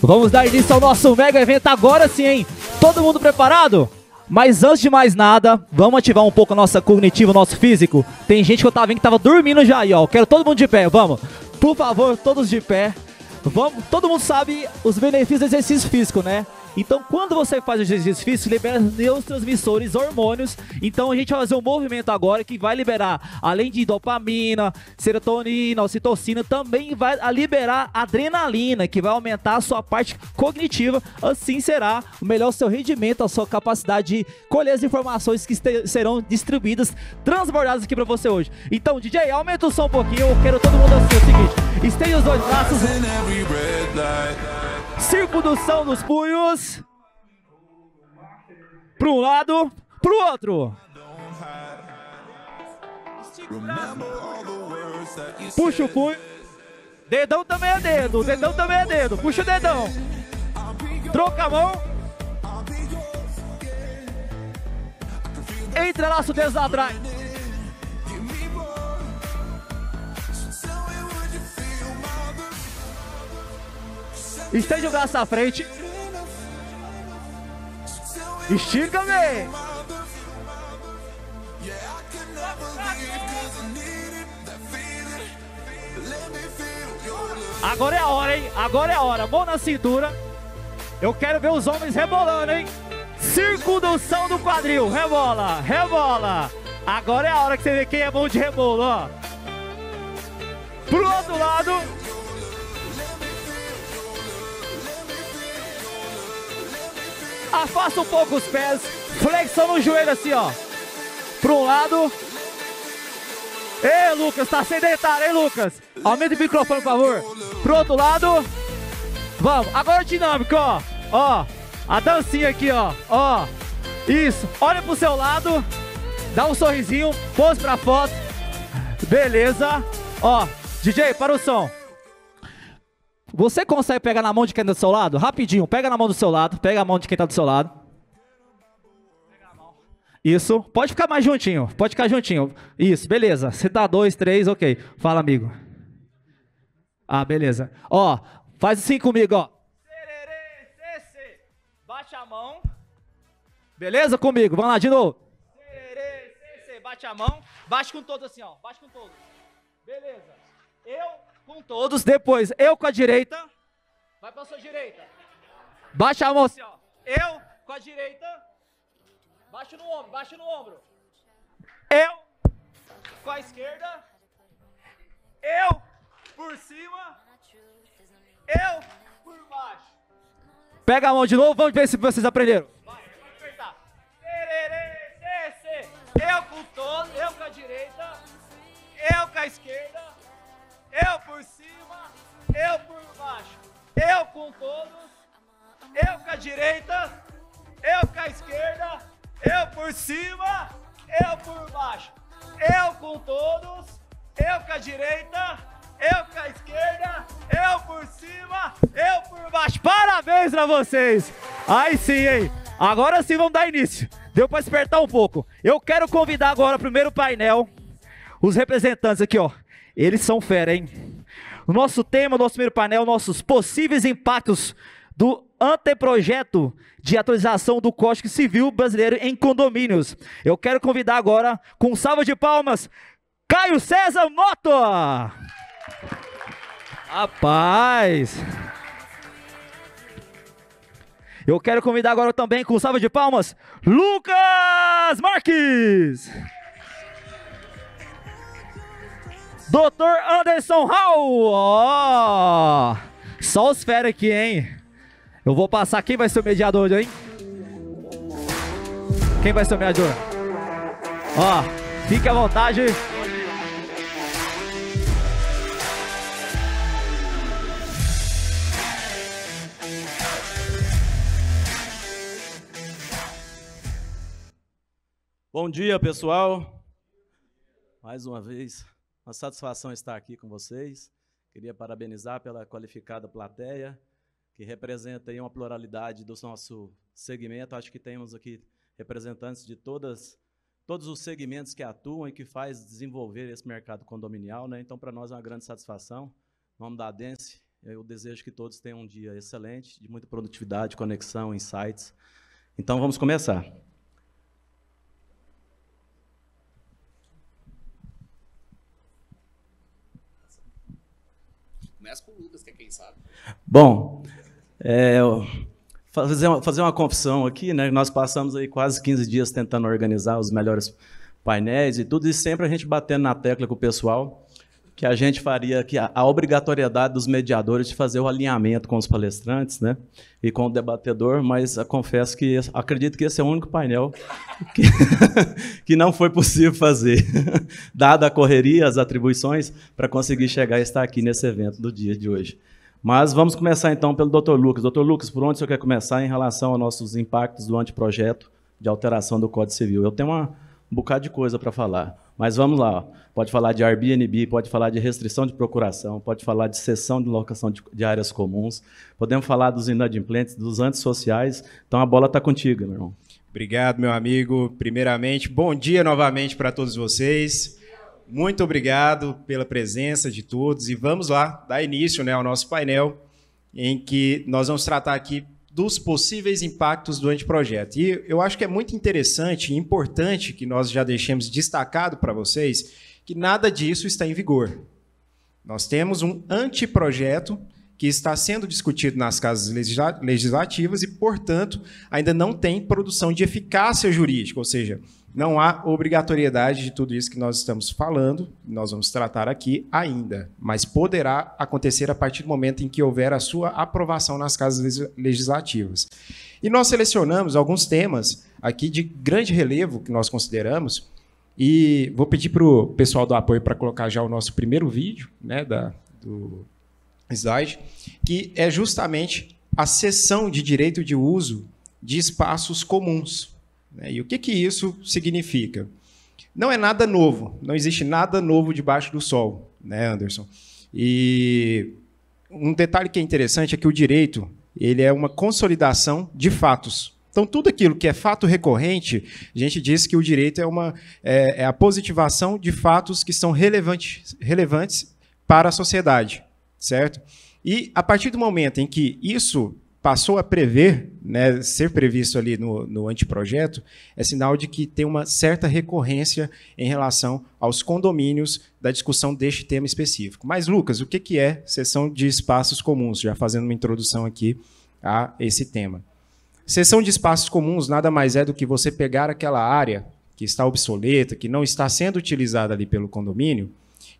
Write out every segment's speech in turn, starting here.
Vamos dar início ao nosso mega evento agora sim, hein? Todo mundo preparado? Mas antes de mais nada, vamos ativar um pouco a nossa cognitiva, o nosso físico. Tem gente que eu tava vendo que tava dormindo já aí, ó. Quero todo mundo de pé, vamos. Por favor, todos de pé. Vamos. Todo mundo sabe os benefícios do exercício físico, né? Então, quando você faz o exercício físico, libera neurotransmissores, hormônios. Então, a gente vai fazer um movimento agora que vai liberar, além de dopamina, serotonina, ocitocina, também vai liberar adrenalina, que vai aumentar a sua parte cognitiva. Assim será o melhor seu rendimento, a sua capacidade de colher as informações que serão distribuídas, transbordadas aqui pra você hoje. Então, DJ, aumenta o som um pouquinho. Eu quero todo mundo assim, é o seguinte. Estende os dois braços. Circundução dos punhos. Para um lado, para o outro. Puxa o punho. Dedão também é dedo. Dedão também é dedo. Puxa o dedão. Troca a mão. Entrelaça o dedo atrás. Estende o braço à frente. Estica bem. Agora é a hora, hein? Agora é a hora. Mão na cintura. Eu quero ver os homens rebolando, hein? Circundução do quadril. Rebola, rebola. Agora é a hora que você vê quem é bom de rebolo, ó. Pro outro lado. Afasta um pouco os pés, flexão no joelho assim, ó. Para um lado. Ei, Lucas, tá sedentário, hein, Lucas? Aumenta o microfone, por favor. Pro outro lado. Vamos, agora dinâmico, ó. Ó, a dancinha aqui, ó. Ó, isso. Olha pro seu lado. Dá um sorrisinho, pose pra foto. Beleza. Ó, DJ, para o som. Você consegue pegar na mão de quem tá do seu lado? Rapidinho, pega na mão do seu lado. Pega a mão de quem tá do seu lado. Isso, pode ficar mais juntinho. Pode ficar juntinho. Isso, beleza. Você dá 2, 3, ok. Fala, amigo. Ah, beleza. Ó, faz assim comigo, ó. Bate a mão. Beleza comigo? Vamos lá, de novo. Bate a mão. Bate com todos assim, ó. Bate com todos. Beleza. Com todos, depois eu com a direita. Vai pra sua direita. Baixa a mão assim, ó. Eu com a direita. Baixa no ombro, baixa no ombro. Eu com a esquerda. Eu por cima. Eu por baixo. Pega a mão de novo, vamos ver se vocês aprenderam. Vai, pode apertar. Eu com todos, eu com a direita. Eu com a esquerda. Eu por cima, eu por baixo, eu com todos, eu com a direita, eu com a esquerda, eu por cima, eu por baixo, eu com todos, eu com a direita, eu com a esquerda, eu por cima, eu por baixo. Parabéns pra vocês! Aí sim, hein? Agora sim vamos dar início. Deu pra despertar um pouco. Eu quero convidar agora o primeiro painel, os representantes aqui, ó. Eles são fera, hein? O nosso tema, o nosso primeiro painel, nossos possíveis impactos do anteprojeto de atualização do Código Civil Brasileiro em condomínios. Eu quero convidar agora, com salva de palmas, Caio César Moto! Rapaz! Eu quero convidar agora também, com salva de palmas, Lucas Marques! Doutor Anderson Hall, ó, só os fera aqui, hein? Eu vou passar, quem vai ser o mediador hoje, hein? Quem vai ser o mediador? Ó, fique à vontade. Bom dia, pessoal. Mais uma vez. Uma satisfação estar aqui com vocês. Queria parabenizar pela qualificada plateia, que representa aí uma pluralidade do nosso segmento. Acho que temos aqui representantes de todos os segmentos que atuam e que faz desenvolver esse mercado condominial, né? Então, para nós é uma grande satisfação. Em nome da Dense, Eu desejo que todos tenham um dia excelente, de muita produtividade, conexão, insights. Então, vamos começar. Começa com o Lucas, que é quem sabe. Bom, fazer uma confissão aqui, né? Nós passamos aí quase 15 dias tentando organizar os melhores painéis e tudo, e sempre a gente batendo na tecla com o pessoal, que a gente faria que a obrigatoriedade dos mediadores de fazer o alinhamento com os palestrantes, né, e com o debatedor, mas confesso que acredito que esse é o único painel que não foi possível fazer, dada a correria, as atribuições, para conseguir chegar e estar aqui nesse evento do dia de hoje. Mas vamos começar então pelo Dr. Lucas. Dr. Lucas, por onde você quer começar em relação aos nossos impactos do anteprojeto de alteração do Código Civil? Eu tenho um bocado de coisa para falar, mas vamos lá. Pode falar de Airbnb, pode falar de restrição de procuração, pode falar de cessão de locação de áreas comuns, podemos falar dos inadimplentes, dos antissociais. Então, a bola está contigo, meu irmão. Obrigado, meu amigo. Primeiramente, bom dia novamente para todos vocês. Muito obrigado pela presença de todos. E vamos lá, dar início, né, ao nosso painel, em que nós vamos tratar aqui dos possíveis impactos do anteprojeto. E eu acho que é muito interessante e importante que nós já deixemos destacado para vocês que nada disso está em vigor. Nós temos um anteprojeto que está sendo discutido nas casas legislativas e, portanto, ainda não tem produção de eficácia jurídica, ou seja, não há obrigatoriedade de tudo isso que nós estamos falando, nós vamos tratar aqui ainda, mas poderá acontecer a partir do momento em que houver a sua aprovação nas casas legislativas. E nós selecionamos alguns temas aqui de grande relevo que nós consideramos, e vou pedir para o pessoal do apoio para colocar já o nosso primeiro vídeo, né, do slide, que é justamente a cessão de direito de uso de espaços comuns. E o que isso significa? Não é nada novo, não existe nada novo debaixo do sol, né, Anderson? E um detalhe que é interessante é que o direito ele é uma consolidação de fatos. Então, tudo aquilo que é fato recorrente, a gente diz que o direito é a positivação de fatos que são relevantes para a sociedade, certo? E, a partir do momento em que isso passou a prever, né, ser previsto ali no anteprojeto, é sinal de que tem uma certa recorrência em relação aos condomínios da discussão deste tema específico. Mas, Lucas, o que é cessão de espaços comuns? Já fazendo uma introdução aqui a esse tema. Cessão de espaços comuns nada mais é do que você pegar aquela área que está obsoleta, que não está sendo utilizada ali pelo condomínio.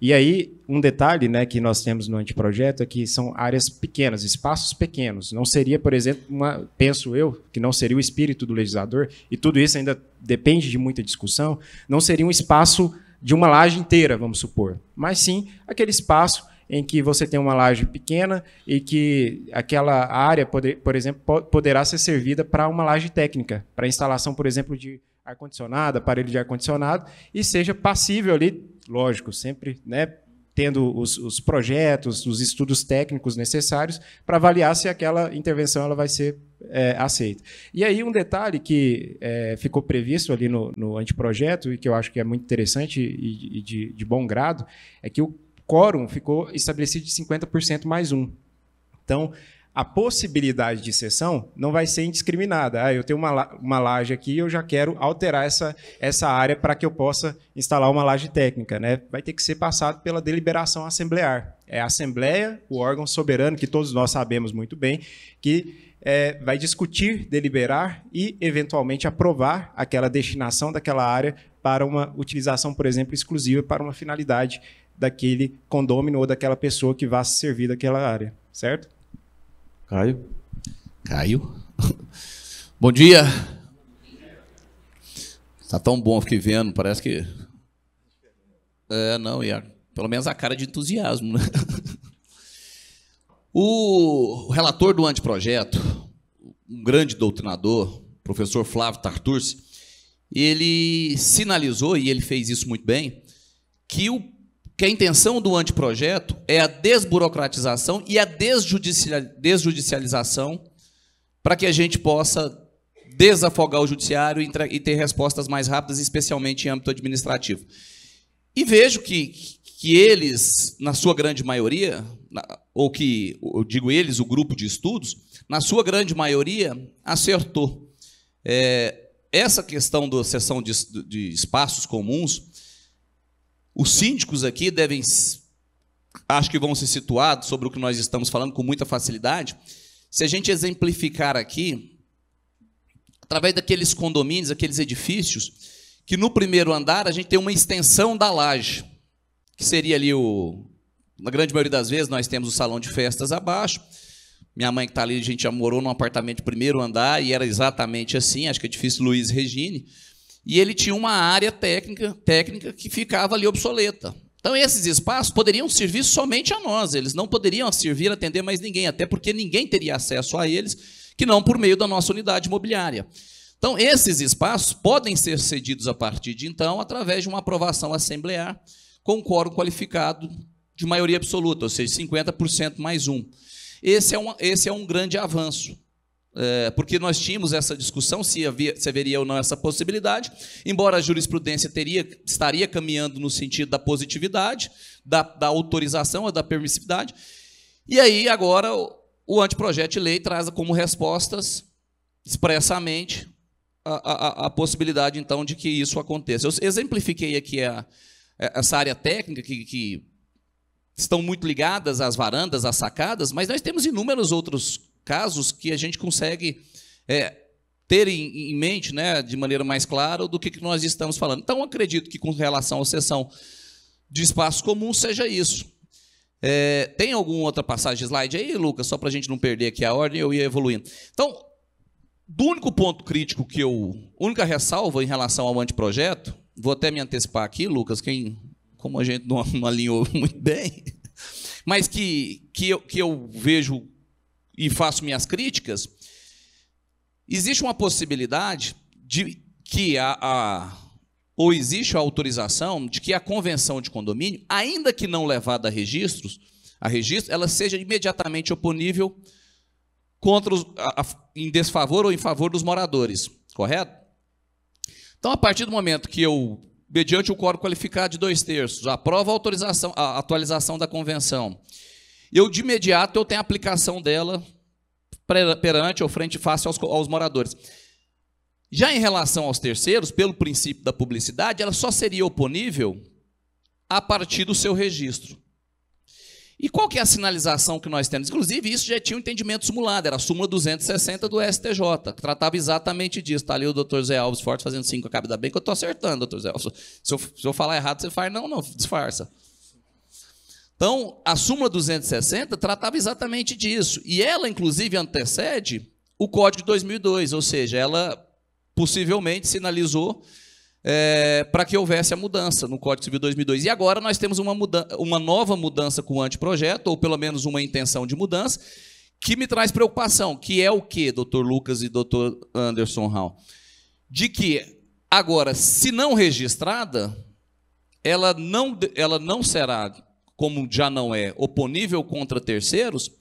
E aí, um detalhe, né, que nós temos no anteprojeto é que são áreas pequenas, espaços pequenos. Não seria, por exemplo, penso eu, que não seria o espírito do legislador, e tudo isso ainda depende de muita discussão, não seria um espaço de uma laje inteira, vamos supor, mas sim aquele espaço em que você tem uma laje pequena e que aquela área, por exemplo, poderá ser servida para uma laje técnica, para instalação, por exemplo, de ar-condicionado, aparelho de ar-condicionado, e seja passível ali, lógico, sempre, né, tendo os projetos, os estudos técnicos necessários para avaliar se aquela intervenção ela vai ser aceita. E aí um detalhe que ficou previsto ali no anteprojeto e que eu acho que é muito interessante e de bom grado é que o quórum ficou estabelecido de 50% mais um. Então, a possibilidade de cessão não vai ser indiscriminada. Eu tenho uma laje aqui e eu já quero alterar essa área para que eu possa instalar uma laje técnica, né? Vai ter que ser passado pela deliberação assemblear. É a Assembleia, o órgão soberano, que todos nós sabemos muito bem, que vai discutir, deliberar e, eventualmente, aprovar aquela destinação daquela área para uma utilização, por exemplo, exclusiva para uma finalidade daquele condômino ou daquela pessoa que vá se servir daquela área, certo? Caio. Bom dia. Tá tão bom fiquei vendo, parece que... não, pelo menos a cara de entusiasmo, né? O relator do anteprojeto, um grande doutrinador, professor Flávio Tarturci, ele sinalizou, e ele fez isso muito bem, que a intenção do anteprojeto é a desburocratização e a desjudicialização para que a gente possa desafogar o judiciário e ter respostas mais rápidas, especialmente em âmbito administrativo. E vejo que que eles, na sua grande maioria, ou que, eu digo eles, o grupo de estudos, na sua grande maioria, acertou. Essa questão da cessão de espaços comuns, os síndicos aqui devem, acho que vão se situar sobre o que nós estamos falando com muita facilidade. Se a gente exemplificar aqui, através daqueles condomínios, aqueles edifícios, que no primeiro andar a gente tem uma extensão da laje, que seria ali na grande maioria das vezes, nós temos o salão de festas abaixo. Minha mãe que está ali, a gente já morou num apartamento de primeiro andar, e era exatamente assim, acho que é edifício Luiz Regine, e ele tinha uma área técnica que ficava ali obsoleta. Então, esses espaços poderiam servir somente a nós, eles não poderiam servir a atender mais ninguém, até porque ninguém teria acesso a eles, que não por meio da nossa unidade imobiliária. Então, esses espaços podem ser cedidos a partir de então, através de uma aprovação assemblear, com quórum qualificado de maioria absoluta, ou seja, 50% mais um. Esse é um grande avanço, porque nós tínhamos essa discussão se haveria ou não essa possibilidade, embora a jurisprudência estaria caminhando no sentido da positividade, da autorização ou da permissividade, e aí agora o anteprojeto de lei traz como respostas expressamente a possibilidade, então, de que isso aconteça. Eu exemplifiquei aqui essa área técnica que estão muito ligadas às varandas, às sacadas, mas nós temos inúmeros outros casos que a gente consegue ter em mente, né, de maneira mais clara do que nós estamos falando. Então, acredito que, com relação à cessão de espaço comum, seja isso. Tem alguma outra passagem de slide aí, Lucas? Só para a gente não perder aqui a ordem, eu ia evoluindo. Então, do único ponto crítico única ressalva em relação ao anteprojeto, vou até me antecipar aqui, Lucas, como a gente não alinhou muito bem, mas que eu vejo e faço minhas críticas, existe uma possibilidade de que ou existe a autorização de que a convenção de condomínio, ainda que não levada a registro, ela seja imediatamente oponível em desfavor ou em favor dos moradores, correto? Então, a partir do momento que eu, mediante o quórum qualificado de 2/3, aprovo a atualização da convenção, de imediato eu tenho a aplicação dela perante ou frente e face aos moradores. Já em relação aos terceiros, pelo princípio da publicidade, ela só seria oponível a partir do seu registro. E qual que é a sinalização que nós temos? Inclusive, isso já tinha um entendimento simulado, era a súmula 260 do STJ, que tratava exatamente disso. Está ali o doutor Zé Alves Forte fazendo 5, acaba da bem que eu estou acertando, doutor Zé Alves. Se eu falar errado, você faz, não, disfarça. Então, a súmula 260 tratava exatamente disso. E ela, inclusive, antecede o Código de 2002, ou seja, ela possivelmente sinalizou para que houvesse a mudança no Código Civil 2002. E agora nós temos uma nova mudança com o anteprojeto, ou pelo menos uma intenção de mudança, que me traz preocupação, que é o quê, doutor Lucas e doutor Anderson Hall? De que, agora, se não registrada, ela não será, como já não é, oponível contra terceiros,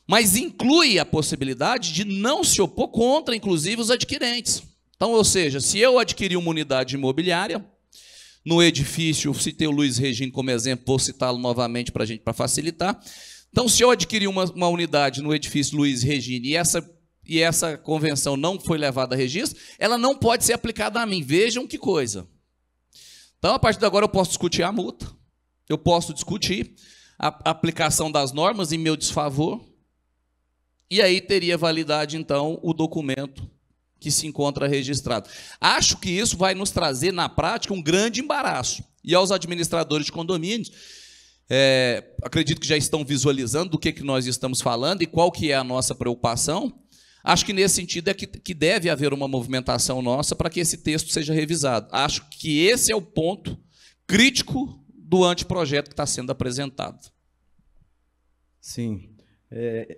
mas inclui a possibilidade de não se opor contra, inclusive, os adquirentes. Então, ou seja, se eu adquirir uma unidade imobiliária, no edifício, citei o Luiz Regine como exemplo, vou citá-lo novamente para facilitar. Então, se eu adquirir uma unidade no edifício Luiz Regine e essa convenção não foi levada a registro, ela não pode ser aplicada a mim. Vejam que coisa. Então, a partir de agora, eu posso discutir a multa, eu posso discutir a aplicação das normas em meu desfavor, e aí teria validade, então, o documento que se encontra registrado. Acho que isso vai nos trazer, na prática, um grande embaraço. E aos administradores de condomínios, acredito que já estão visualizando do que nós estamos falando e qual que é a nossa preocupação. Acho que, nesse sentido, é que deve haver uma movimentação nossa para que esse texto seja revisado. Acho que esse é o ponto crítico do anteprojeto que está sendo apresentado. Sim.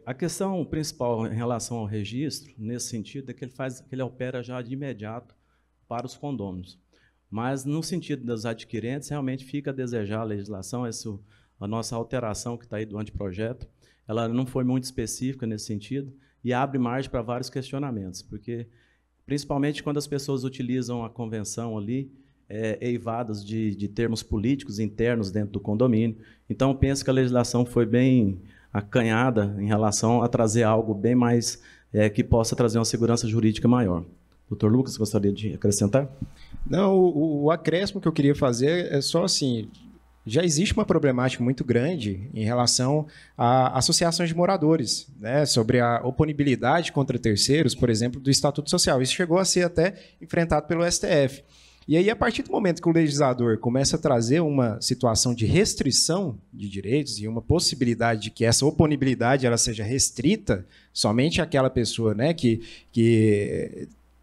A questão principal em relação ao registro, nesse sentido, é que ele opera já de imediato para os condôminos. Mas, no sentido dos adquirentes, realmente fica a desejar a legislação, a nossa alteração que está aí do anteprojeto, ela não foi muito específica nesse sentido e abre margem para vários questionamentos, porque, principalmente quando as pessoas utilizam a convenção ali, eivadas de termos políticos internos dentro do condomínio. Então, eu penso que a legislação foi bem acanhada em relação a trazer algo bem mais que possa trazer uma segurança jurídica maior. Doutor Lucas, gostaria de acrescentar? Não, o acréscimo que eu queria fazer é só assim, já existe uma problemática muito grande em relação a associações de moradores, né, sobre a oponibilidade contra terceiros, por exemplo, do Estatuto Social. Isso chegou a ser até enfrentado pelo STF. E aí, a partir do momento que o legislador começa a trazer uma situação de restrição de direitos e uma possibilidade de que essa oponibilidade ela seja restrita somente àquela pessoa, né, que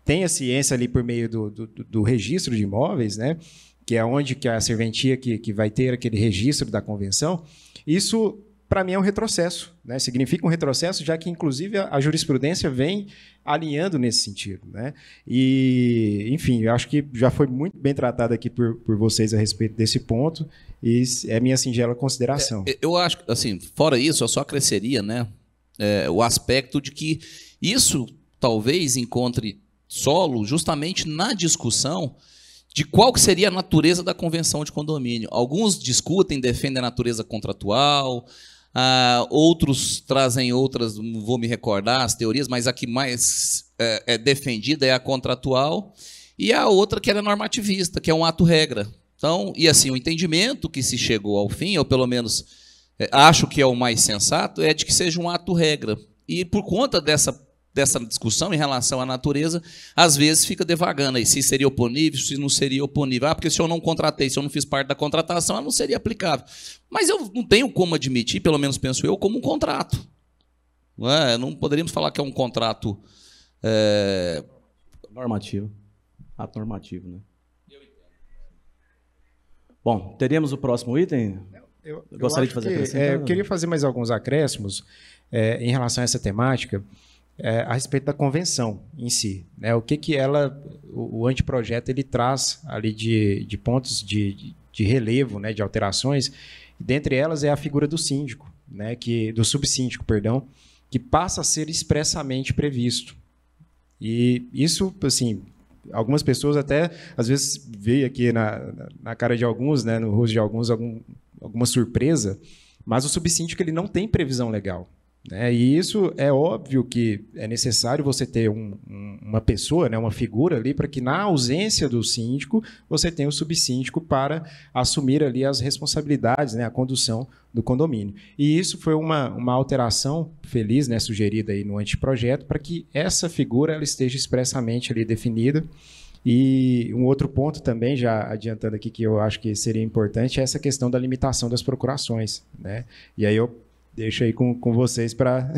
tem a ciência ali por meio do registro de imóveis, né, que é onde que a serventia que vai ter aquele registro da convenção, isso, para mim, é um retrocesso, né? Significa um retrocesso, já que, inclusive, a jurisprudência vem alinhando nesse sentido, né? E, enfim, eu acho que já foi muito bem tratado aqui por vocês a respeito desse ponto, e é minha singela consideração. Eu acho que, assim, fora isso, eu só acresceria, né, o aspecto de que isso talvez encontre solo justamente na discussão de qual que seria a natureza da convenção de condomínio. Alguns discutem, defendem a natureza contratual, outros trazem outras, não vou me recordar as teorias, mas a que mais é defendida é a contratual, e a outra que era normativista, que é um ato-regra. Então, e assim, o entendimento que se chegou ao fim, ou pelo menos acho que é o mais sensato, é de que seja um ato-regra. E por conta dessa discussão em relação à natureza, às vezes fica devagando aí, se seria oponível, se não seria oponível. Porque se eu não contratei, se eu não fiz parte da contratação, ela não seria aplicável. Mas eu não tenho como admitir, pelo menos penso eu, como um contrato. Não poderíamos falar que é um contrato... normativo. Ato normativo, né? Bom, teríamos o próximo item? Eu gostaria de fazer acrescentar. Eu queria fazer mais alguns acréscimos em relação a essa temática. A respeito da convenção em si, né? O que o anteprojeto ele traz ali de pontos de relevo, né? De alterações, dentre elas é a figura do síndico, né? Do subsíndico, perdão, que passa a ser expressamente previsto. E isso, assim, algumas pessoas até, às vezes, veem aqui na cara de alguns, né? No rosto de alguns, alguma surpresa, mas o subsíndico ele não tem previsão legal. E isso é óbvio que é necessário você ter uma pessoa, né, uma figura ali, para que na ausência do síndico, você tenha o subsíndico para assumir ali as responsabilidades, né, a condução do condomínio. E isso foi uma alteração feliz, né, sugerida aí no anteprojeto, para que essa figura ela esteja expressamente ali definida. E um outro ponto também, já adiantando aqui, que eu acho que seria importante, é essa questão da limitação das procurações, né? E aí eu deixo aí com vocês para...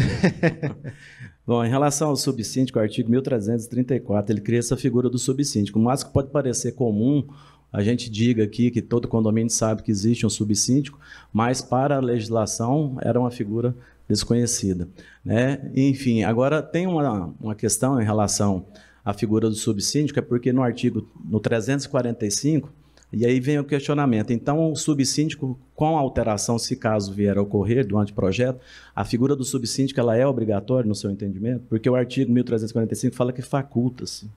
Bom, em relação ao subsíndico, o artigo 1334, ele cria essa figura do subsíndico. Mas que pode parecer comum, a gente diga aqui que todo condomínio sabe que existe um subsíndico, mas para a legislação era uma figura desconhecida, né? Enfim, agora tem uma questão em relação à figura do subsíndico, é porque no 345, e aí vem o questionamento. Então, o subsíndico, com a alteração, se caso vier a ocorrer do anteprojeto, a figura do subsíndico ela é obrigatória no seu entendimento? Porque o artigo 1345 fala que faculta-se.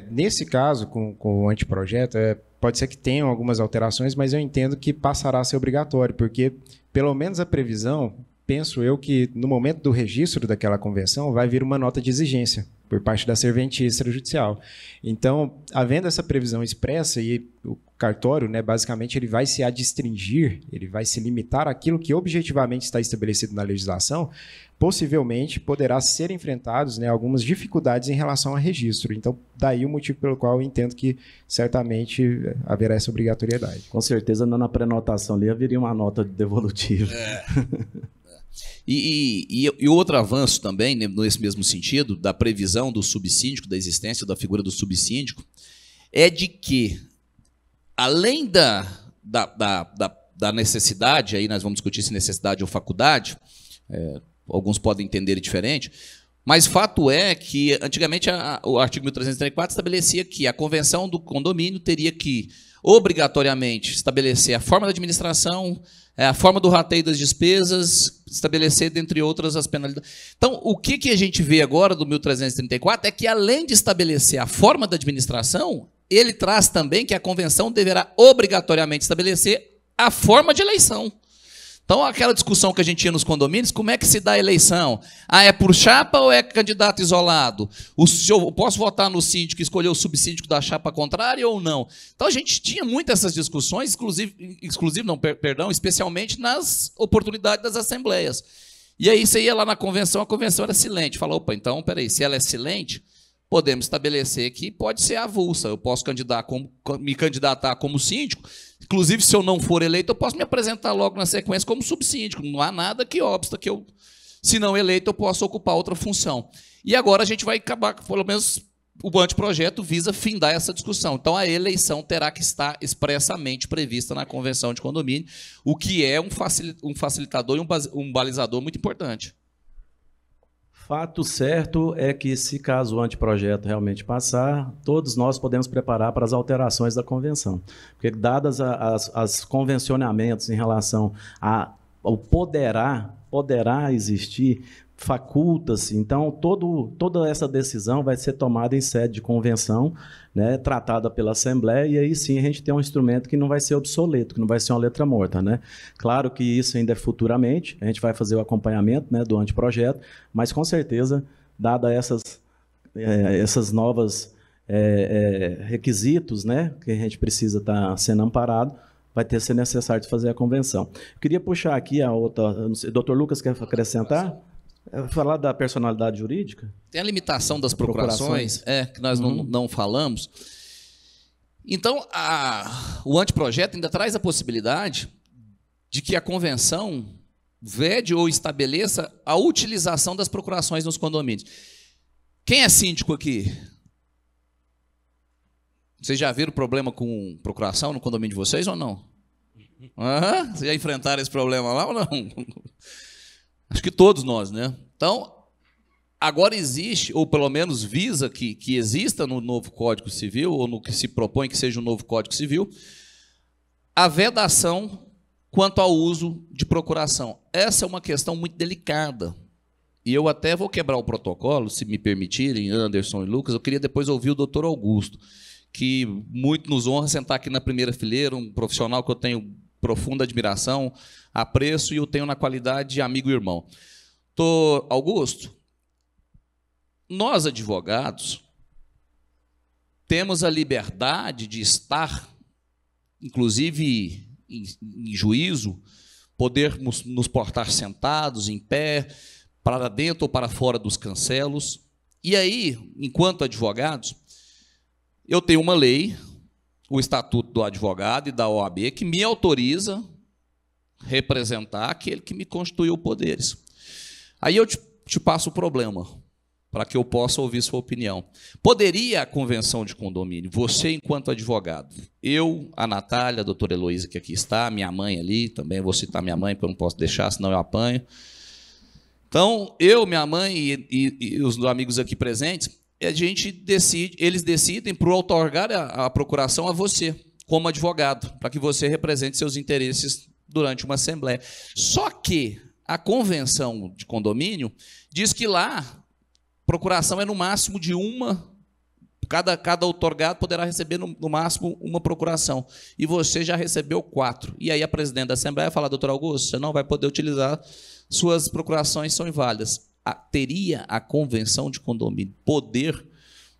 Nesse caso, com o anteprojeto, pode ser que tenham algumas alterações, mas eu entendo que passará a ser obrigatório, porque, pelo menos a previsão, penso eu que no momento do registro daquela convenção vai vir uma nota de exigência por parte da serventia extrajudicial. Então, havendo essa previsão expressa, e o cartório, né, basicamente, ele vai se adstringir, ele vai se limitar àquilo que objetivamente está estabelecido na legislação, possivelmente poderá ser enfrentados, né, algumas dificuldades em relação ao registro. Então, daí o motivo pelo qual eu entendo que certamente haverá essa obrigatoriedade. Com certeza, na pré-notação ali haveria uma nota devolutiva. E outro avanço também, né, nesse mesmo sentido, da previsão do subsíndico, da existência da figura do subsíndico, é de que, além da necessidade, aí nós vamos discutir se necessidade ou faculdade, alguns podem entender diferente, mas fato é que, antigamente, o artigo 1334 estabelecia que a convenção do condomínio teria que, obrigatoriamente, estabelecer a forma da administração, a forma do rateio das despesas, estabelecer, dentre outras, as penalidades. Então, o que a gente vê agora do 1334 é que, além de estabelecer a forma da administração, ele traz também que a convenção deverá obrigatoriamente estabelecer a forma de eleição. Então, aquela discussão que a gente tinha nos condomínios, como é que se dá a eleição? Ah, é por chapa ou é candidato isolado? Eu posso votar no síndico e escolher o subsíndico da chapa contrária ou não? Então, a gente tinha muitas essas discussões, especialmente nas oportunidades das assembleias. E aí você ia lá na convenção, a convenção era silente. Falou, opa, então, peraí, se ela é silente, podemos estabelecer que pode ser avulsa. Eu posso me candidatar como síndico. Inclusive, se eu não for eleito, eu posso me apresentar logo na sequência como subsíndico. Não há nada que obsta que eu, se não eleito, eu possa ocupar outra função. E agora a gente vai acabar, pelo menos o anteprojeto visa findar essa discussão. Então, a eleição terá que estar expressamente prevista na convenção de condomínio, o que é um facilitador e um balizador muito importante. Fato certo é que, se caso o anteprojeto realmente passar, todos nós podemos preparar para as alterações da convenção. Porque, dadas as convencionamentos em relação ao poderá existir, faculta-se. Então, toda essa decisão vai ser tomada em sede de convenção, né, tratada pela Assembleia, e aí sim a gente tem um instrumento que não vai ser obsoleto, que não vai ser uma letra morta, né? Claro que isso ainda é futuramente, a gente vai fazer o acompanhamento, né, do anteprojeto, mas com certeza, dada essas novas requisitos, né, que a gente precisa estar sendo amparado, vai ser necessário de fazer a convenção. Eu queria puxar aqui a outra... Dr. Lucas, quer acrescentar? Falar da personalidade jurídica? Tem a limitação das procurações, que nós não falamos. Então, o anteprojeto ainda traz a possibilidade de que a convenção vede ou estabeleça a utilização das procurações nos condomínios. Quem é síndico aqui? Vocês já viram problema com procuração no condomínio de vocês ou não? Vocês já enfrentaram esse problema lá ou não? Acho que todos nós, né? Então, agora existe, ou pelo menos visa que exista no novo Código Civil, ou no que se propõe que seja o novo Código Civil, a vedação quanto ao uso de procuração. Essa é uma questão muito delicada. E eu até vou quebrar o protocolo, se me permitirem, Anderson e Lucas. Eu queria depois ouvir o doutor Augusto, que muito nos honra sentar aqui na primeira fileira, um profissional que eu tenho profunda admiração, apreço e o tenho na qualidade de amigo e irmão. Augusto, nós advogados temos a liberdade de estar, inclusive em juízo, podermos nos portar sentados, em pé, para dentro ou para fora dos cancelos. E aí, enquanto advogados, eu tenho uma lei, o Estatuto do Advogado e da OAB, que me autoriza representar aquele que me constituiu poderes. Aí eu te passo o problema, para que eu possa ouvir sua opinião. Poderia a convenção de condomínio, você enquanto advogado, eu, a Natália, a doutora Heloísa, que aqui está, minha mãe ali, também vou citar minha mãe, porque eu não posso deixar, senão eu apanho. Então, eu, minha mãe e os amigos aqui presentes, eles decidem por outorgar a procuração a você, como advogado, para que você represente seus interesses durante uma assembleia. Só que a convenção de condomínio diz que lá procuração é no máximo de uma, cada outorgado poderá receber no máximo uma procuração, e você já recebeu 4. E aí a presidente da Assembleia fala, doutor Augusto, você não vai poder utilizar, suas procurações são inválidas. Teria a convenção de condomínio poder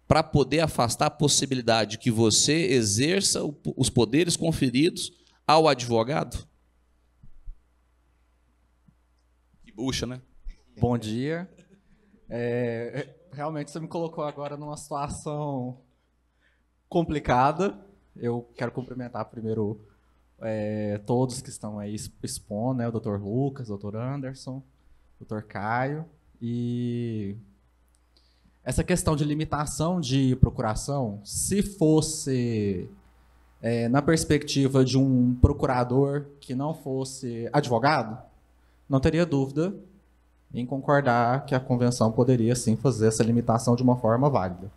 para poder afastar a possibilidade de que você exerça os poderes conferidos ao advogado? Que bucha, né? Bom dia. Realmente você me colocou agora numa situação complicada. Eu quero cumprimentar primeiro todos que estão aí expondo, né? O doutor Lucas, o doutor Anderson, o doutor Caio. E essa questão de limitação de procuração, se fosse na perspectiva de um procurador que não fosse advogado, não teria dúvida em concordar que a convenção poderia sim fazer essa limitação de uma forma válida.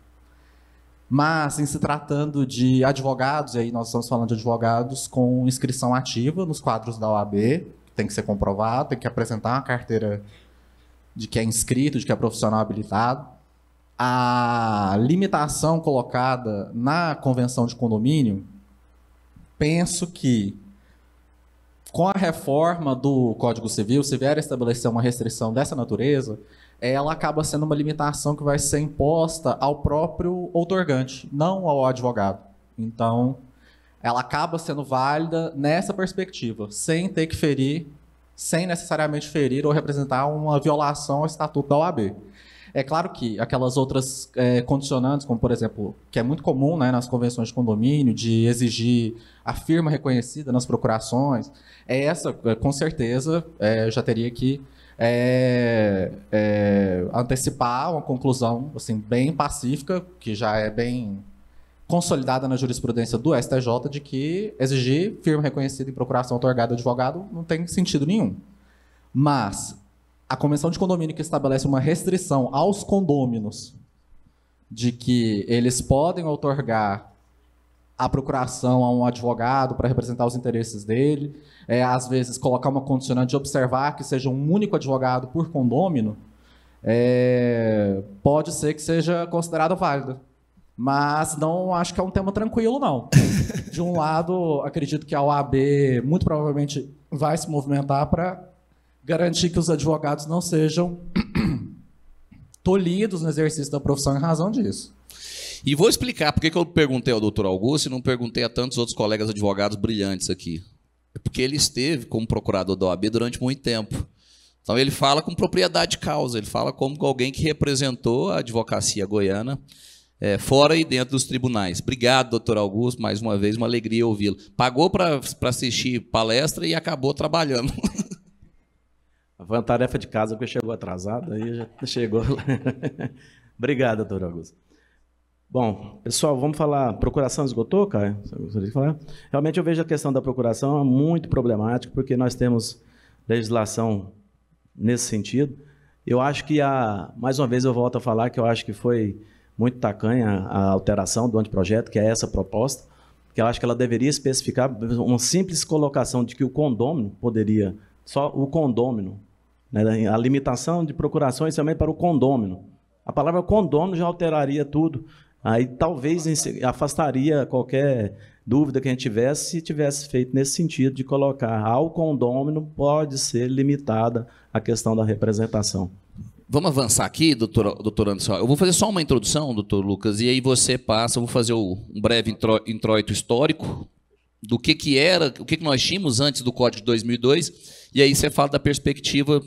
Mas, em se tratando de advogados, e aí nós estamos falando de advogados com inscrição ativa nos quadros da OAB, que tem que ser comprovado, tem que apresentar uma carteira de que é inscrito, de que é profissional habilitado. a limitação colocada na convenção de condomínio, penso que com a reforma do Código Civil, se vier a estabelecer uma restrição dessa natureza, ela acaba sendo uma limitação que vai ser imposta ao próprio outorgante, não ao advogado. Então, ela acaba sendo válida nessa perspectiva, sem ter que ferir, sem necessariamente ferir ou representar uma violação ao Estatuto da OAB. É claro que aquelas outras condicionantes, como, por exemplo, que é muito comum, né, nas convenções de condomínio, de exigir a firma reconhecida nas procurações, essa, com certeza, já teria que antecipar uma conclusão assim, bem pacífica, que já é bem consolidada na jurisprudência do STJ, de que exigir firma reconhecida em procuração otorgada a advogado não tem sentido nenhum. Mas a convenção de condomínio que estabelece uma restrição aos condôminos de que eles podem outorgar a procuração a um advogado para representar os interesses dele, às vezes colocar uma condicionante de observar que seja um único advogado por condômino, pode ser que seja considerada válida. Mas não acho que é um tema tranquilo, não. De um lado, acredito que a OAB muito provavelmente vai se movimentar para garantir que os advogados não sejam tolhidos no exercício da profissão em razão disso. E vou explicar por que eu perguntei ao doutor Augusto e não perguntei a tantos outros colegas advogados brilhantes aqui. É porque ele esteve como procurador da OAB durante muito tempo. Então ele fala com propriedade de causa, ele fala como alguém que representou a advocacia goiana fora e dentro dos tribunais. Obrigado, doutor Augusto, mais uma vez, uma alegria ouvi-lo. Pagou para assistir palestra e acabou trabalhando. Foi uma tarefa de casa, porque chegou atrasado, aí já chegou. Obrigado, doutor Augusto. Bom, pessoal, vamos falar. Procuração esgotou, Caio? Você gostaria de falar? Realmente eu vejo a questão da procuração muito problemática, porque nós temos legislação nesse sentido. Eu acho que, mais uma vez eu volto a falar que eu acho que foi muito tacanha a alteração do anteprojeto, que é essa proposta, que eu acho que ela deveria especificar uma simples colocação de que o condômino poderia, só o condômino, né, a limitação de procurações também para o condômino. A palavra condômino já alteraria tudo. Aí talvez afastaria qualquer dúvida que a gente tivesse, se tivesse feito nesse sentido de colocar ao condômino pode ser limitada a questão da representação. Vamos avançar aqui, doutor Anderson. Eu vou fazer só uma introdução, doutor Lucas, e aí você passa, eu vou fazer um breve introito histórico do que era, o que nós tínhamos antes do Código de 2002, e aí você fala da perspectiva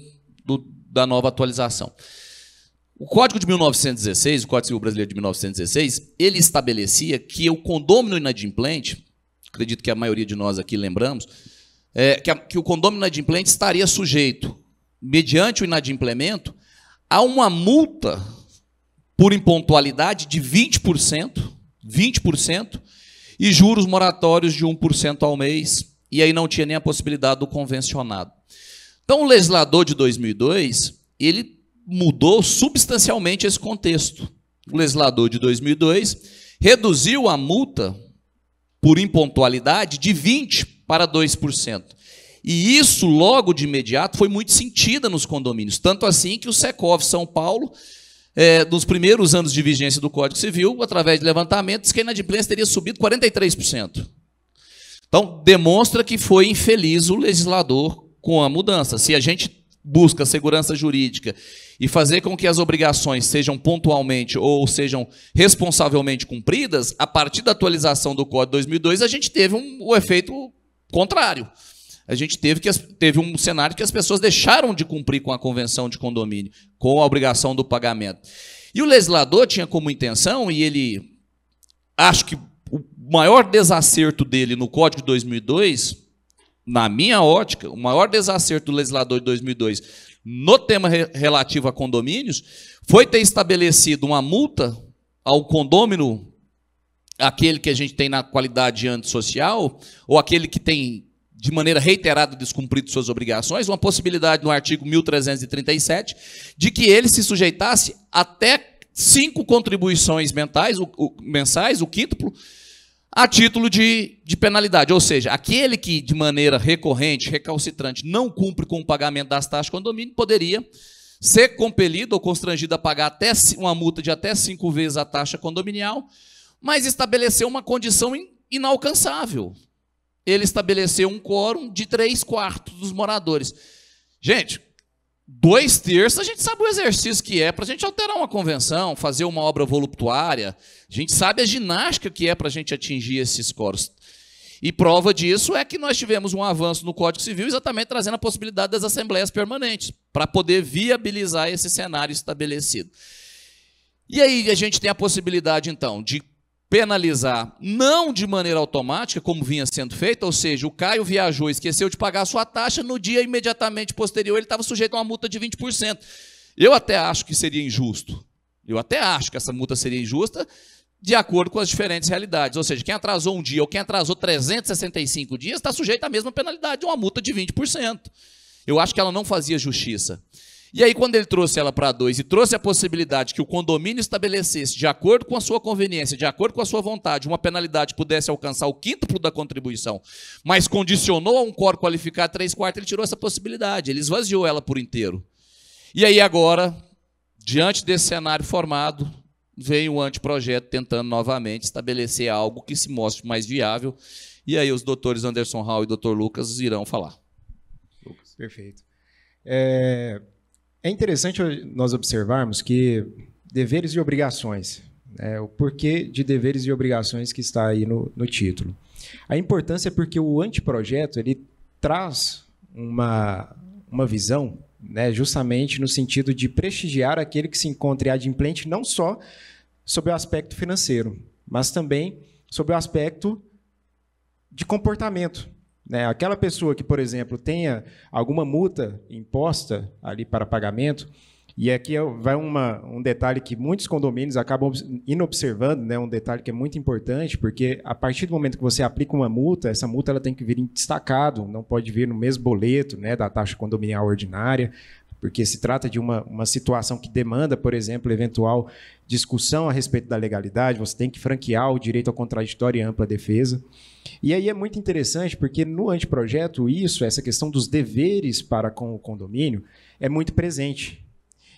da nova atualização. O Código de 1916, o Código Civil Brasileiro de 1916, ele estabelecia que o condômino inadimplente, acredito que a maioria de nós aqui lembramos, que o condômino inadimplente estaria sujeito, mediante o inadimplemento, a uma multa por impontualidade de 20%, e juros moratórios de 1% ao mês, e aí não tinha nem a possibilidade do convencionado. Então, o legislador de 2002, ele mudou substancialmente esse contexto. O legislador de 2002 reduziu a multa por impontualidade de 20% para 2%. E isso, logo de imediato, foi muito sentida nos condomínios. Tanto assim que o Secov São Paulo, nos primeiros anos de vigência do Código Civil, através de levantamentos, que a inadimplência teria subido 43%. Então, demonstra que foi infeliz o legislador com a mudança. Se a gente busca segurança jurídica e fazer com que as obrigações sejam pontualmente ou sejam responsavelmente cumpridas, a partir da atualização do Código de 2002, a gente teve o efeito contrário. A gente teve um cenário que as pessoas deixaram de cumprir com a convenção de condomínio, com a obrigação do pagamento. E o legislador tinha como intenção, e ele, acho que o maior desacerto dele no Código de 2002, na minha ótica, o maior desacerto do legislador de 2002 no tema relativo a condomínios foi ter estabelecido uma multa ao condômino, aquele que a gente tem na qualidade antissocial, ou aquele que tem de maneira reiterada descumprido suas obrigações, uma possibilidade no artigo 1337 de que ele se sujeitasse até 5 contribuições mensais, o quíntuplo, a título de penalidade. Ou seja, aquele que de maneira recorrente, recalcitrante, não cumpre com o pagamento das taxas de condomínio, poderia ser compelido ou constrangido a pagar até uma multa de até 5 vezes a taxa condominial, mas estabeleceu uma condição inalcançável. Ele estabeleceu um quórum de 3/4 dos moradores. Gente, 2/3 a gente sabe o exercício que é para a gente alterar uma convenção, fazer uma obra voluptuária. A gente sabe a ginástica que é para a gente atingir esses quóruns. E prova disso é que nós tivemos um avanço no Código Civil exatamente trazendo a possibilidade das assembleias permanentes, para poder viabilizar esse cenário estabelecido. E aí a gente tem a possibilidade, então, de penalizar, não de maneira automática, como vinha sendo feito, ou seja, o Caio viajou, esqueceu de pagar a sua taxa, no dia imediatamente posterior ele estava sujeito a uma multa de 20%. Eu até acho que seria injusto. Eu até acho que essa multa seria injusta, de acordo com as diferentes realidades. Ou seja, quem atrasou um dia ou quem atrasou 365 dias está sujeito à mesma penalidade, de uma multa de 20%. Eu acho que ela não fazia justiça. E aí, quando ele trouxe ela para 2 e trouxe a possibilidade que o condomínio estabelecesse, de acordo com a sua conveniência, de acordo com a sua vontade, uma penalidade que pudesse alcançar o quíntuplo da contribuição, mas condicionou a um quórum qualificado 3/4, ele tirou essa possibilidade, ele esvaziou ela por inteiro. E aí, agora, diante desse cenário formado, vem o anteprojeto tentando novamente estabelecer algo que se mostre mais viável. E aí os doutores Anderson Hall e Dr. Lucas irão falar. Perfeito. É interessante nós observarmos que deveres e obrigações, o porquê de deveres e obrigações que está aí no título. A importância é porque o anteprojeto ele traz uma visão, justamente no sentido de prestigiar aquele que se encontre adimplente não só sobre o aspecto financeiro, mas também sobre o aspecto de comportamento. Aquela pessoa que, por exemplo, tenha alguma multa imposta ali para pagamento, e aqui vai um detalhe que muitos condomínios acabam inobservando, um detalhe que é muito importante, porque a partir do momento que você aplica uma multa, essa multa ela tem que vir em destacado, não pode vir no mesmo boleto da taxa condominial ordinária, porque se trata de uma situação que demanda, por exemplo, eventual discussão a respeito da legalidade, você tem que franquear o direito ao contraditório e ampla defesa. E aí é muito interessante, porque no anteprojeto, essa questão dos deveres para com o condomínio, é muito presente.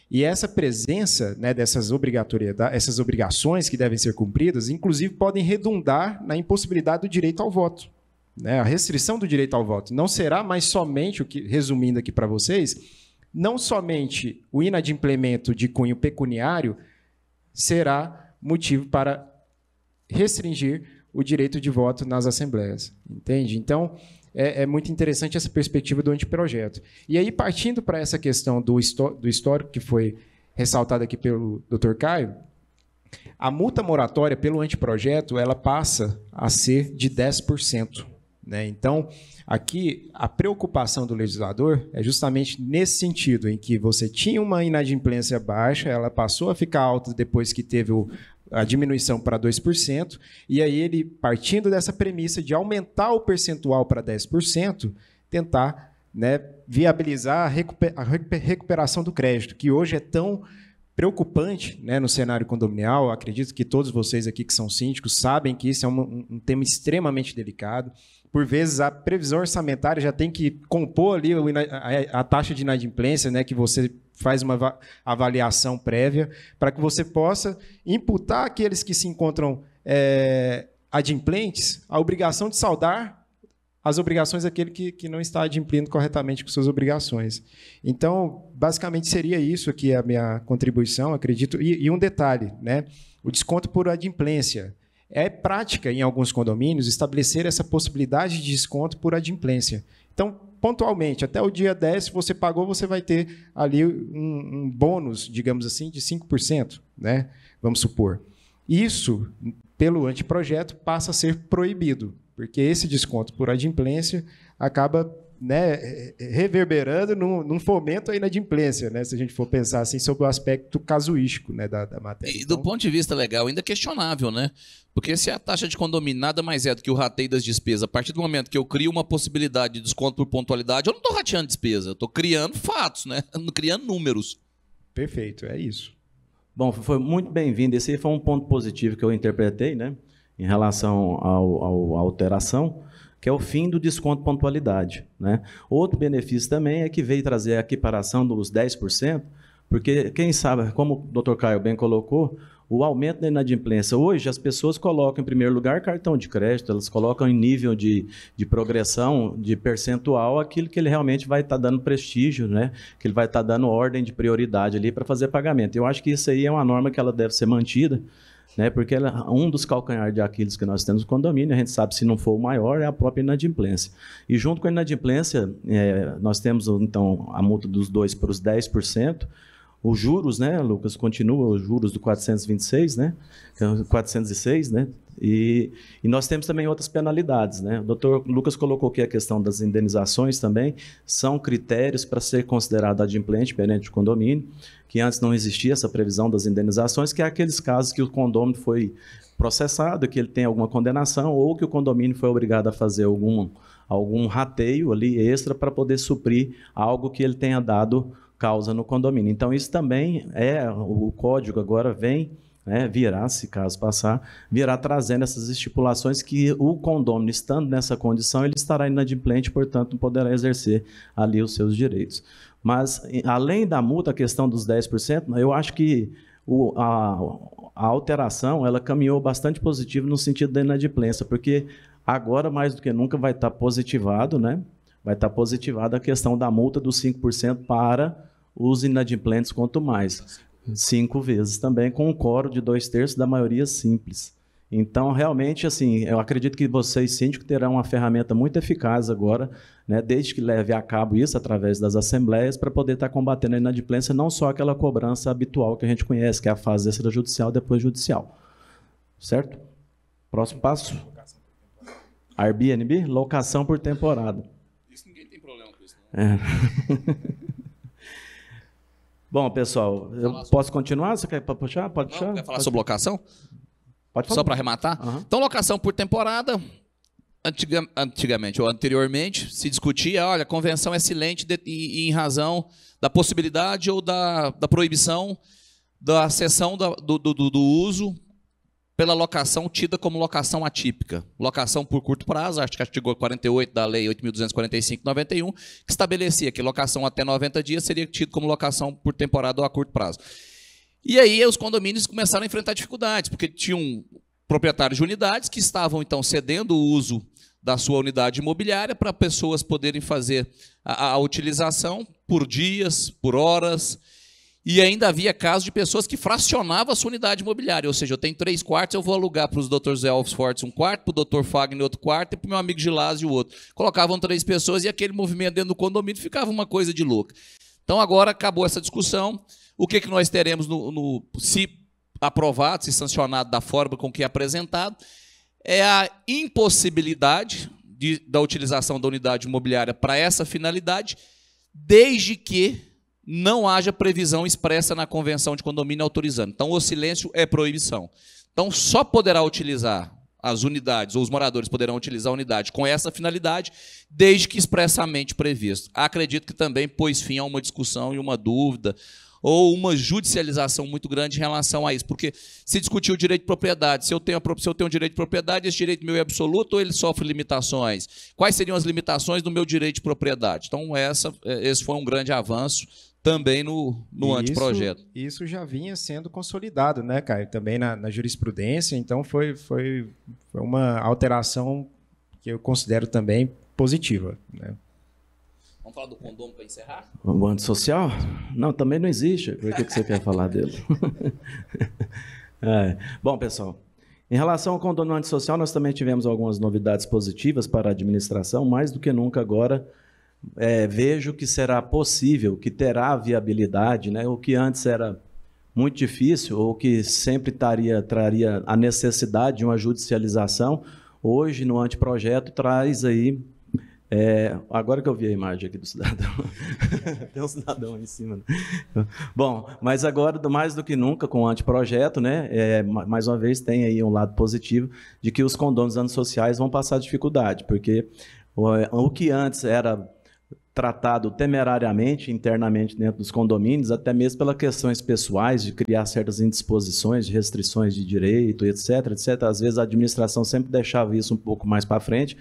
E essa presença dessas obrigatoriedades, essas obrigações que devem ser cumpridas, inclusive podem redundar na impossibilidade do direito ao voto. A restrição do direito ao voto não será mais somente, resumindo aqui para vocês, não somente o inadimplemento de cunho pecuniário será motivo para restringir o direito de voto nas assembleias. Entende? Então, é muito interessante essa perspectiva do anteprojeto. E aí, partindo para essa questão do histórico que foi ressaltado aqui pelo Dr. Caio, a multa moratória pelo anteprojeto ela passa a ser de 10%. Então, aqui, a preocupação do legislador é justamente nesse sentido, em que você tinha uma inadimplência baixa, ela passou a ficar alta depois que teve a diminuição para 2%, e aí ele, partindo dessa premissa de aumentar o percentual para 10%, tentar viabilizar a recuperação do crédito, que hoje é tão preocupante no cenário condominial. Acredito que todos vocês aqui que são síndicos sabem que isso é um tema extremamente delicado. Por vezes, a previsão orçamentária já tem que compor ali a taxa de inadimplência, que você faz uma avaliação prévia, para que você possa imputar àqueles que se encontram adimplentes a obrigação de saldar as obrigações daquele que não está adimplindo corretamente com suas obrigações. Então, basicamente, seria isso aqui a minha contribuição, acredito. E um detalhe, o desconto por adimplência. É prática, em alguns condomínios, estabelecer essa possibilidade de desconto por adimplência. Então, pontualmente, até o dia 10, se você pagou, você vai ter ali um bônus, digamos assim, de 5%, vamos supor. Isso, pelo anteprojeto, passa a ser proibido, porque esse desconto por adimplência acaba reverberando num fomento à inadimplência, se a gente for pensar assim sobre o aspecto casuístico da matéria. E do ponto de vista legal, ainda é questionável, porque se a taxa de condomínio nada mais é do que o rateio das despesas, a partir do momento que eu crio uma possibilidade de desconto por pontualidade, eu não estou rateando despesa, eu estou criando fatos, criando números. Perfeito, é isso. Bom, foi muito bem-vindo. Esse foi um ponto positivo que eu interpretei, em relação à alteração, que é o fim do desconto pontualidade. Outro benefício também é que veio trazer a equiparação dos 10% Porque, quem sabe, como o Dr. Caio bem colocou, o aumento da inadimplência. Hoje, as pessoas colocam, em primeiro lugar, cartão de crédito, elas colocam em nível de progressão, de percentual, aquilo que ele realmente vai estar dando prestígio, né? Que ele vai estar dando ordem de prioridade ali para fazer pagamento. Eu acho que isso aí é uma norma que ela deve ser mantida, né? Porque um dos calcanhares de Aquiles que nós temos no condomínio, a gente sabe, se não for o maior, é a própria inadimplência. E junto com a inadimplência, nós temos, então, a multa dos 2% para os 10%, os juros, né, Lucas, continua os juros do 426, né, 406, né, e nós temos também outras penalidades, né. O doutor Lucas colocou aqui a questão das indenizações também, são critérios para ser considerado adimplente perante de condomínio, que antes não existia essa previsão das indenizações, que é aqueles casos que o condômino foi processado, que ele tem alguma condenação, ou que o condomínio foi obrigado a fazer algum rateio ali extra para poder suprir algo que ele tenha dado causa no condomínio. Então, isso também o código agora vem, virá, se caso passar, virá trazendo essas estipulações que o condômino, estando nessa condição, ele estará inadimplente, portanto, não poderá exercer ali os seus direitos. Mas, além da multa, a questão dos 10%, eu acho que a alteração, ela caminhou bastante positivo no sentido da inadimplência, porque agora, mais do que nunca, vai estar positivado, né? Vai estar positivada a questão da multa dos 5% para os inadimplentes, quanto mais. 5 vezes também, com um quórum de 2/3 da maioria simples. Então, realmente, assim, eu acredito que vocês, síndicos, terão uma ferramenta muito eficaz agora, né, desde que leve a cabo isso, através das assembleias, para poder estar combatendo a inadimplência, não só aquela cobrança habitual que a gente conhece, que é a fase extrajudicial, depois judicial. Certo? Próximo passo. Airbnb, locação por temporada. Bom, pessoal, eu posso continuar? Você quer puxar? Pode puxar? Quer falar sobre locação? Pode falar. Só para arrematar? Uhum. Então, locação por temporada, antigamente ou anteriormente, se discutia, olha, a convenção é silente em razão da possibilidade ou da proibição da cessão do uso pela locação tida como locação atípica. Locação por curto prazo, artigo 48 da Lei 8.245/91, que estabelecia que locação até 90 dias seria tido como locação por temporada ou a curto prazo. E aí os condomínios começaram a enfrentar dificuldades, porque tinham proprietários de unidades que estavam, então, cedendo o uso da sua unidade imobiliária para pessoas poderem fazer a utilização por dias, por horas. E ainda havia casos de pessoas que fracionavam a sua unidade imobiliária. Ou seja, eu tenho 3 quartos, eu vou alugar para os Dr. Zé Alves Fortes um quarto, para o Dr. Fagner outro quarto e para o meu amigo Gilásio o outro. Colocavam 3 pessoas e aquele movimento dentro do condomínio ficava uma coisa de louca. Então, agora acabou essa discussão. O que nós teremos, se aprovado, se sancionado da forma com que é apresentado, é a impossibilidade da utilização da unidade imobiliária para essa finalidade, desde que não haja previsão expressa na convenção de condomínio autorizando. Então, o silêncio é proibição. Então, só poderá utilizar as unidades, ou os moradores poderão utilizar a unidade com essa finalidade, desde que expressamente previsto. Acredito que também pôs fim a uma discussão e uma dúvida, ou uma judicialização muito grande em relação a isso, porque se discutir o direito de propriedade, se eu tenho um direito de propriedade, esse direito meu é absoluto ou ele sofre limitações? Quais seriam as limitações do meu direito de propriedade? Então, esse foi um grande avanço também no anteprojeto. Isso já vinha sendo consolidado, né, Caio? Também na jurisprudência, então foi uma alteração que eu considero também positiva, né? Vamos falar do condômino para encerrar? O antissocial? Não, também não existe. Por que você quer falar dele? Bom, pessoal, em relação ao condômino antissocial, nós também tivemos algumas novidades positivas para a administração, mais do que nunca agora. Vejo que será possível, que terá viabilidade, né? O que antes era muito difícil, ou que sempre traria a necessidade de uma judicialização, hoje no anteprojeto traz aí, agora que eu vi a imagem aqui do cidadão, tem um cidadão aí em cima. Bom, mas agora, mais do que nunca, com o anteprojeto, né, mais uma vez tem aí um lado positivo de que os condôminos antissociais vão passar dificuldade, porque o que antes era tratado temerariamente, internamente dentro dos condomínios, até mesmo pelas questões pessoais, de criar certas indisposições, de restrições de direito, etc., etc. Às vezes a administração sempre deixava isso um pouco mais para frente.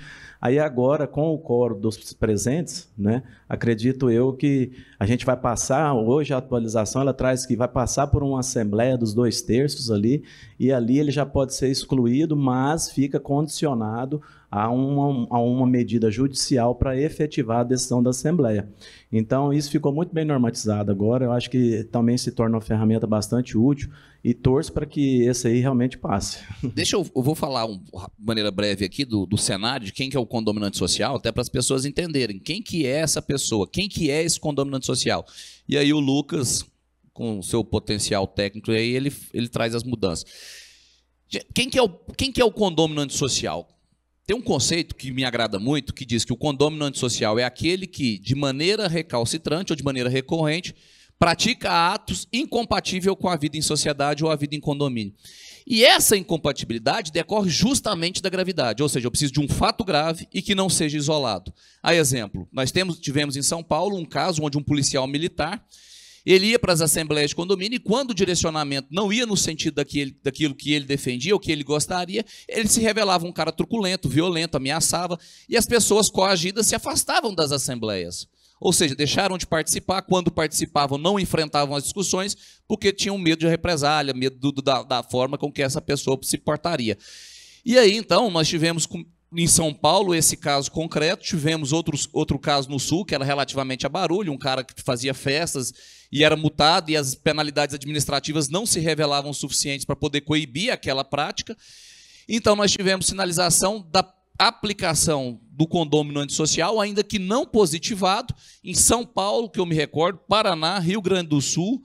Aí agora, com o quórum dos presentes, né, acredito eu que a gente vai passar, hoje a atualização ela traz que vai passar por uma assembleia dos 2/3 ali, e ali ele já pode ser excluído, mas fica condicionado a uma medida judicial para efetivar a decisão da Assembleia. Então, isso ficou muito bem normatizado agora, eu acho que também se torna uma ferramenta bastante útil e torço para que esse aí realmente passe. Eu vou falar de maneira breve aqui do cenário, de quem que é o condominante social, até para as pessoas entenderem quem que é essa pessoa, quem que é esse condominante social. E aí o Lucas, com o seu potencial técnico, aí ele traz as mudanças. Quem que é o condominante social? Tem um conceito que me agrada muito, que diz que o condominante social é aquele que, de maneira recalcitrante ou de maneira recorrente, pratica atos incompatíveis com a vida em sociedade ou a vida em condomínio. E essa incompatibilidade decorre justamente da gravidade, ou seja, eu preciso de um fato grave e que não seja isolado. A exemplo, nós tivemos em São Paulo um caso onde um policial militar, ele ia para as assembleias de condomínio e quando o direcionamento não ia no sentido daquilo que ele defendia ou que ele gostaria, ele se revelava um cara truculento, violento, ameaçava, e as pessoas coagidas se afastavam das assembleias. Ou seja, deixaram de participar, quando participavam não enfrentavam as discussões, porque tinham medo de represália, medo da forma com que essa pessoa se portaria. E aí, então, nós tivemos em São Paulo esse caso concreto, tivemos outro caso no Sul, que era relativamente a Barulho, um cara que fazia festas e era multado, e as penalidades administrativas não se revelavam suficientes para poder coibir aquela prática. Então, nós tivemos sinalização da aplicação do condômino antissocial, ainda que não positivado, em São Paulo, que eu me recordo, Paraná, Rio Grande do Sul,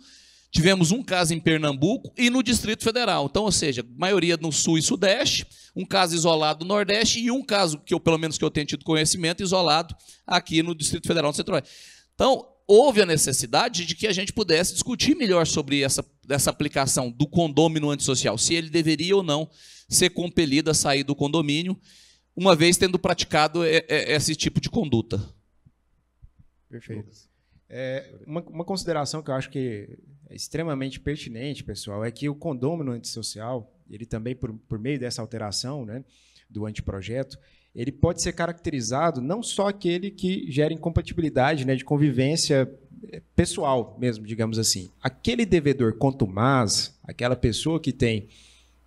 tivemos um caso em Pernambuco e no Distrito Federal. Então, ou seja, maioria no Sul e Sudeste, um caso isolado no Nordeste e um caso, pelo menos que eu tenho tido conhecimento, isolado aqui no Distrito Federal, no Centro-Oeste. Então, houve a necessidade de que a gente pudesse discutir melhor sobre essa aplicação do condômino antissocial, se ele deveria ou não ser compelido a sair do condomínio, uma vez tendo praticado esse tipo de conduta. Perfeito. Uma consideração que eu acho que é extremamente pertinente, pessoal, é que o condômino antissocial, ele também, por meio dessa alteração, né, do anteprojeto, ele pode ser caracterizado não só aquele que gera incompatibilidade, né, de convivência pessoal mesmo, digamos assim. Aquele devedor contumaz, aquela pessoa que tem,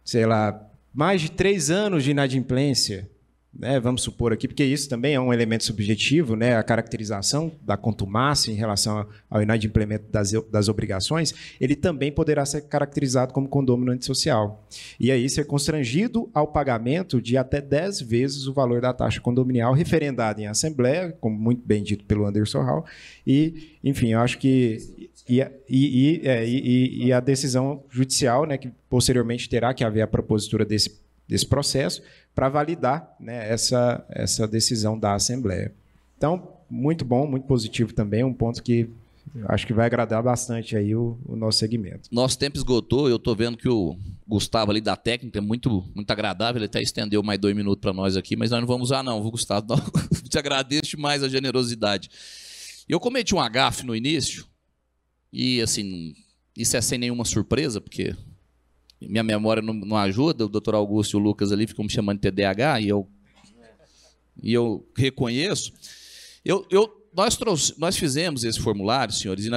sei lá, mais de 3 anos de inadimplência, né, vamos supor aqui, porque isso também é um elemento subjetivo, né, a caracterização da contumácia em relação ao inadimplemento das obrigações, ele também poderá ser caracterizado como condômino antissocial. E aí ser constrangido ao pagamento de até 10 vezes o valor da taxa condominial referendada em assembleia, como muito bem dito pelo Anderson Hall, e, enfim, eu acho que a decisão judicial, né, que posteriormente terá que haver a propositura desse processo para validar, né, essa decisão da Assembleia. Então, muito bom, muito positivo também, um ponto que acho que vai agradar bastante aí o nosso segmento. Nosso tempo esgotou, eu estou vendo que o Gustavo ali da técnica é muito agradável, ele até estendeu mais 2 minutos para nós aqui, mas nós não vamos usar não, viu, Gustavo? Não, te agradeço demais a generosidade. Eu cometi um agafe no início, e assim, isso é sem nenhuma surpresa, porque minha memória não ajuda, o doutor Augusto e o Lucas ali ficam me chamando de TDAH, e eu reconheço. Nós fizemos esse formulário, senhores, e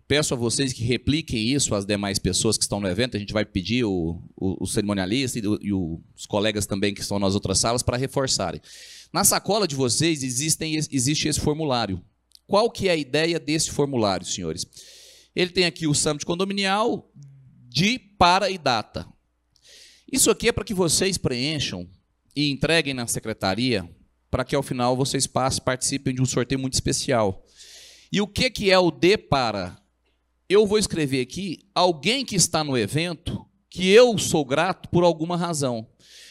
peço a vocês que repliquem isso às demais pessoas que estão no evento. A gente vai pedir o cerimonialista e os colegas também que estão nas outras salas para reforçarem. Na sacola de vocês existe esse formulário. Qual que é a ideia desse formulário, senhores? Ele tem aqui o summit condominial, para e data. Isso aqui é para que vocês preencham e entreguem na secretaria, para que ao final vocês participem de um sorteio muito especial. E o que é o para? Eu vou escrever aqui alguém que está no evento que eu sou grato por alguma razão.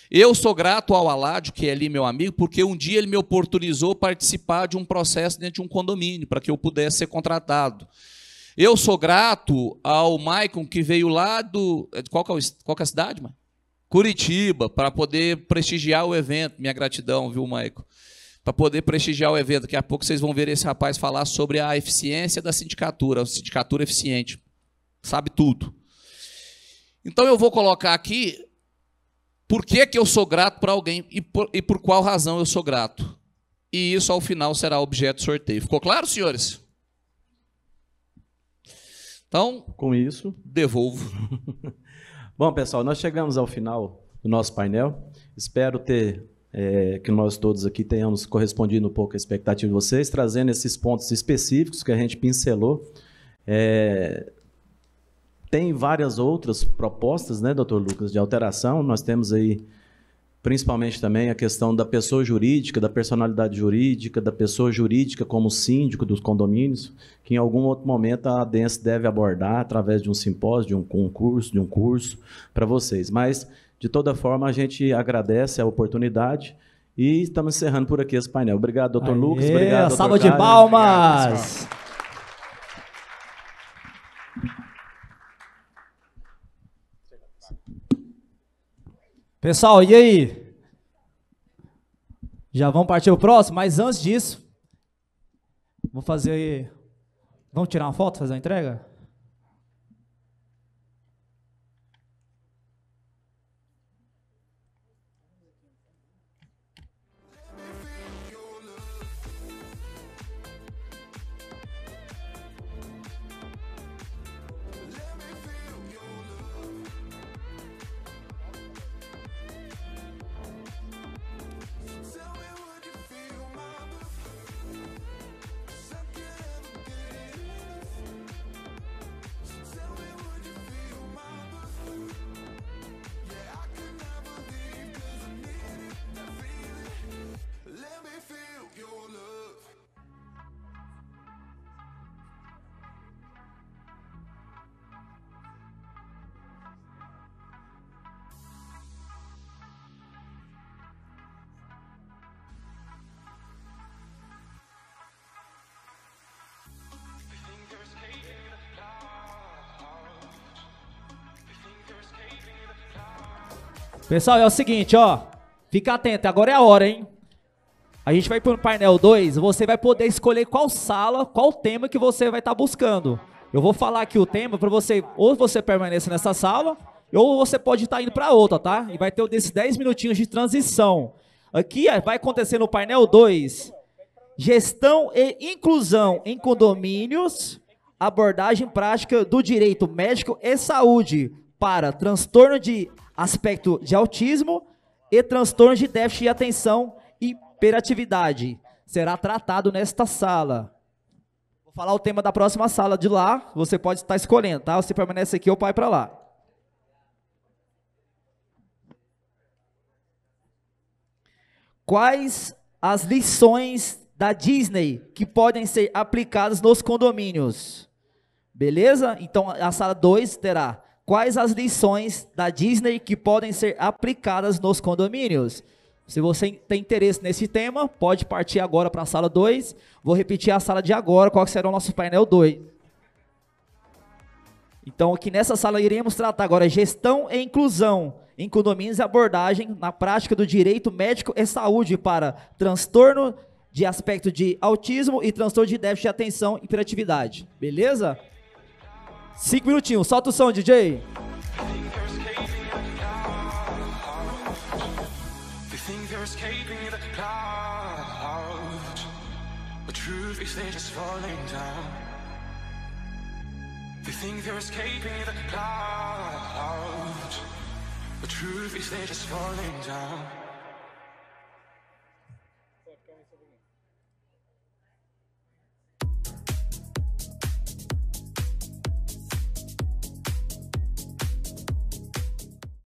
Eu sou grato ao Aládio, que é ali meu amigo, porque um dia ele me oportunizou participar de um processo dentro de um condomínio, para que eu pudesse ser contratado. Eu sou grato ao Maicon, que veio lá do... Qual que é a cidade, mãe? Curitiba, para poder prestigiar o evento. Minha gratidão, viu, Maicon? Para poder prestigiar o evento. Daqui a pouco vocês vão ver esse rapaz falar sobre a eficiência da sindicatura, a sindicatura eficiente. Sabe tudo. Então eu vou colocar aqui por que eu sou grato para alguém e por qual razão eu sou grato. e isso, ao final, será objeto de sorteio. Ficou claro, senhores? Então, Com isso, devolvo. bom, pessoal, nós chegamos ao final do nosso painel. Espero que nós todos aqui tenhamos correspondido um pouco à expectativa de vocês, trazendo esses pontos específicos que a gente pincelou. Tem várias outras propostas, né, doutor Lucas, de alteração. Nós temos aí, principalmente também, a questão da pessoa jurídica, da personalidade jurídica, da pessoa jurídica como síndico dos condomínios, que em algum outro momento a ADENS deve abordar através de um simpósio, de um curso para vocês. Mas, de toda forma, a gente agradece a oportunidade e estamos encerrando por aqui esse painel. Obrigado, doutor Lucas. Obrigado, doutor salva de Caio. palmas! Pessoal, e aí? Já vamos partir o próximo? Mas antes disso, vamos tirar uma foto, fazer a entrega? Pessoal, é o seguinte, ó. Fica atento, agora é a hora, hein? A gente vai pro painel 2, você vai poder escolher qual sala, qual tema que você vai estar buscando. Eu vou falar aqui o tema para você, ou você permaneça nessa sala, ou você pode estar indo para outra, tá? E vai ter desses 10 minutinhos de transição. Aqui vai acontecer no painel 2, gestão e inclusão em condomínios, abordagem prática do direito médico e saúde para transtorno de aspecto de autismo e transtorno de déficit de atenção e hiperatividade. Será tratado nesta sala. Vou falar o tema da próxima sala de lá, você pode estar escolhendo, tá? Você permanece aqui ou vai para lá. Quais as lições da Disney que podem ser aplicadas nos condomínios? Beleza? Então a sala 2 terá quais as lições da Disney que podem ser aplicadas nos condomínios. Se você tem interesse nesse tema, pode partir agora para a sala 2. Vou repetir a sala de agora, qual será o nosso painel 2. Então aqui nessa sala iremos tratar agora gestão e inclusão em condomínios e abordagem na prática do direito médico e saúde para transtorno de aspecto de autismo e transtorno de déficit de atenção e hiperatividade. Beleza? 5 minutinhos, solta o som, DJ. The truth is they're just falling down.